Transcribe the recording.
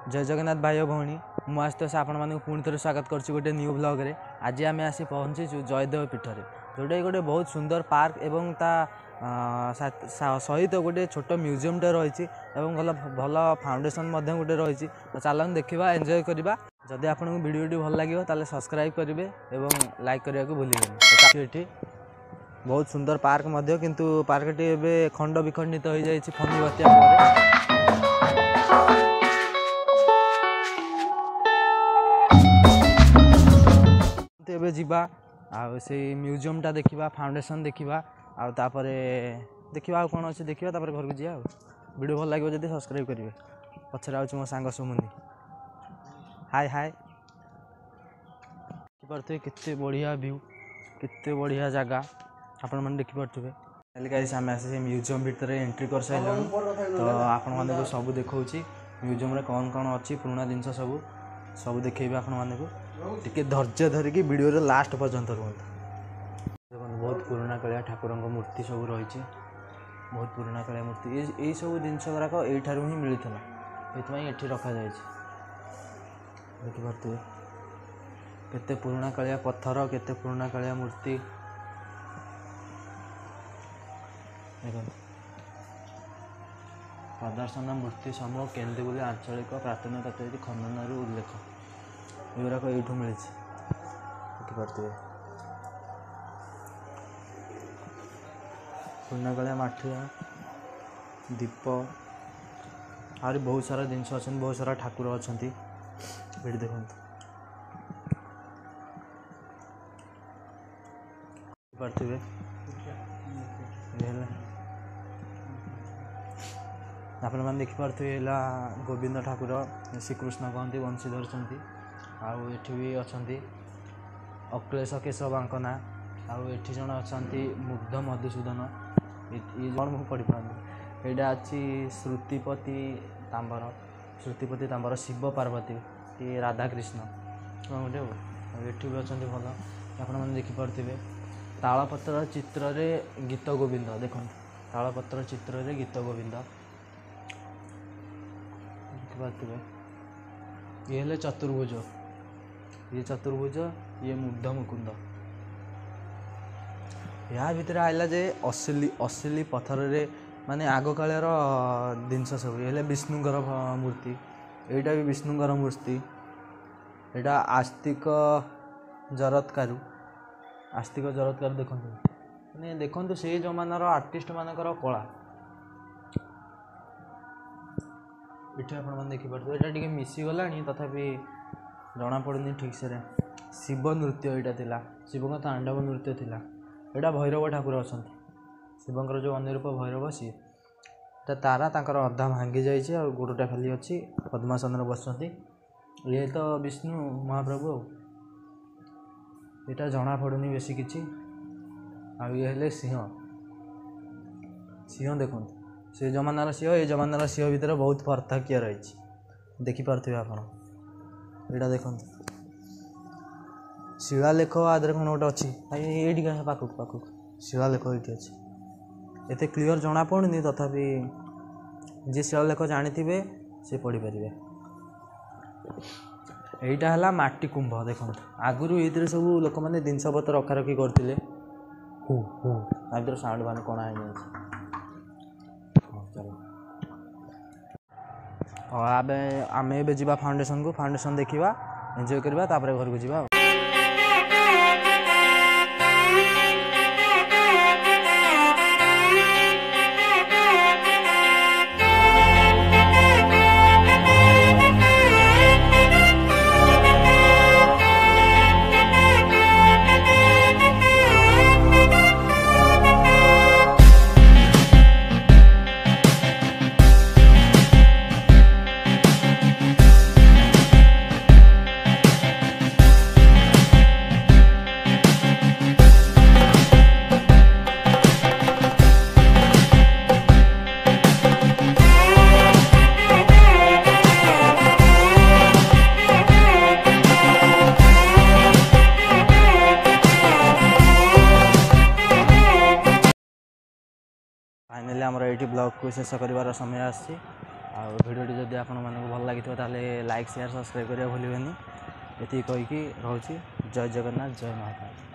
जय जगन्नाथ भाई और भौणी मु आशुतोष आपण मानक पुणी थे स्वागत कर गोटे न्यू ब्लॉग रे। आज आम आसी पहुँचीचु जयदेव पीठ में जोटा गोटे बहुत सुंदर पार्क एवं ता सहित गोटे छोट म्यूजियमटे रही भल भल फाउंडेशन गोटे रही। तो चलन देखा एंजॉय करवा। जदि आपको वीडियो भल लगे ताले सब्सक्राइब करेंगे और लाइक करने को भूलिए। ये बहुत सुंदर पार्क किंतु पार्क टी खंड विखंडित हो जाए फनी बात्या एबे जीवा आ से म्यूजियमटा देखा फाउंडेशन देखा आपर देखा कौन अच्छे देखा घर को जा। वीडियो भल लगे जब सब्सक्राइब करेंगे। पचर आउँ मो सांग सुमुनी हाय हाय देखिपे केते बढ़िया व्यू केते बढ़िया जगह आपण मैंने देखिपे। गाइस आम आसे म्यूजियम भितर एंट्री कर सारे तो आपण माने सब देखा म्यूजियम रे कौन कौन अच्छी पुराना जिनस सब देखेबे आपण माने को टिके धैर्य धरिकी वीडियो रे लास्ट पर्यंत रुहतु। देखो बहुत पुराना कालिया ठाकुर मूर्ति सब रही बहुत पुराना कालिया मूर्ति यही सब जिनस गुराक यही ही मिलता ये रखा जाए। देखिपे केते पुराना कालिया पत्थर केते पुराना कालिया मूर्ति देखो प्रदर्शन मूर्ति समूह केन्दुबुली आंचलिक प्राचीन तत्व खनन उल्लेख युराक यूँ मिली देखिपे। पुराना कालिया माठिया दीप आहरी बहुत सारा जिनस अच्छा बहुत सारा ठाकुर अच्छा ये देखो पार्थिवे आपण मैंने देखिपे गोविंद ठाकुर श्रीकृष्ण कहते वंशीधर आठ भी अच्छा अखिलेश केशव बांकना आठ जन अच्छा मुग्ध मधुसूदन ये जन मुझे पढ़ी पानी यहाँ अच्छी श्रुतिपति तांबर शिव पार्वती ये राधाकृष्ण गोटे ये भी अच्छा भल आपने देखिपे तालपत्र चित्र रे गीत गोविंद देखो तालपत्र चित्र रे गीत गोविंद देखिपे। ये हेले चतुर्भुज ये मुग्ध मुकुंद या भितर आइला जे असली पत्थर रे माने आग कालर जिनस सब ये विष्णुगर मूर्ति यहाँ भी विष्णुगर मूर्ति यहाँ आस्तिक जरत्कारु देखो मैंने देखो से जमानार आर्टिस्ट मानकर कला ये आप देखिपे यहाँ टे मिसीगला तथापि जना पड़नी ठीक से शिव नृत्य यहाँ शिव का तांडव नृत्य थिला यहाँ भैरव ठाकुर अच्छा शिवंकर जो अन्य रूप भैरव सी तारा तांकर अधा भांगी जाइए और गोड़टा खाली अच्छी पद्मासन बसती ये तो विष्णु महाप्रभु यहाँ जना पड़नी बेसी किसी ये सिंह देखो से जमानार सिंह ये जमानार सिंह भितर बहुत पार्थक्य रही देखिपे आप यहाँ देखो शिलालेख आदि कौन गोटे अच्छी ये पाखक शिलालेख ये अच्छी एते क्लीयर जना पड़नी तथापि जी शिलालेख जानी से पढ़ी पारे। यहीटा है माटी कुंभ देखो आगुरी ये सब लोक मैंने जिनस पत्र रखा रखी करते साउंड मान कण आम ए जा फाउंडेशन देखा एंजॉय करवा घर को जा। फाइनाली आमर ये ब्लॉग को शेष कर समय आसी ଆଉ ଭିଡ଼ିଓଟି ଯଦି ଆପଣମାନଙ୍କୁ ଭଲ ଲାଗିଥିବ ତାହେଲେ ଲାଇକ୍ ସେୟାର ସବସ୍କ୍ରାଇବ୍ କରିବା ଭୁଲିବେନି। ଏତିକି କହିକି ରହୁଛି। ଜୟ ଜଗନ୍ନାଥ, ଜୟ ମହାକାଳ।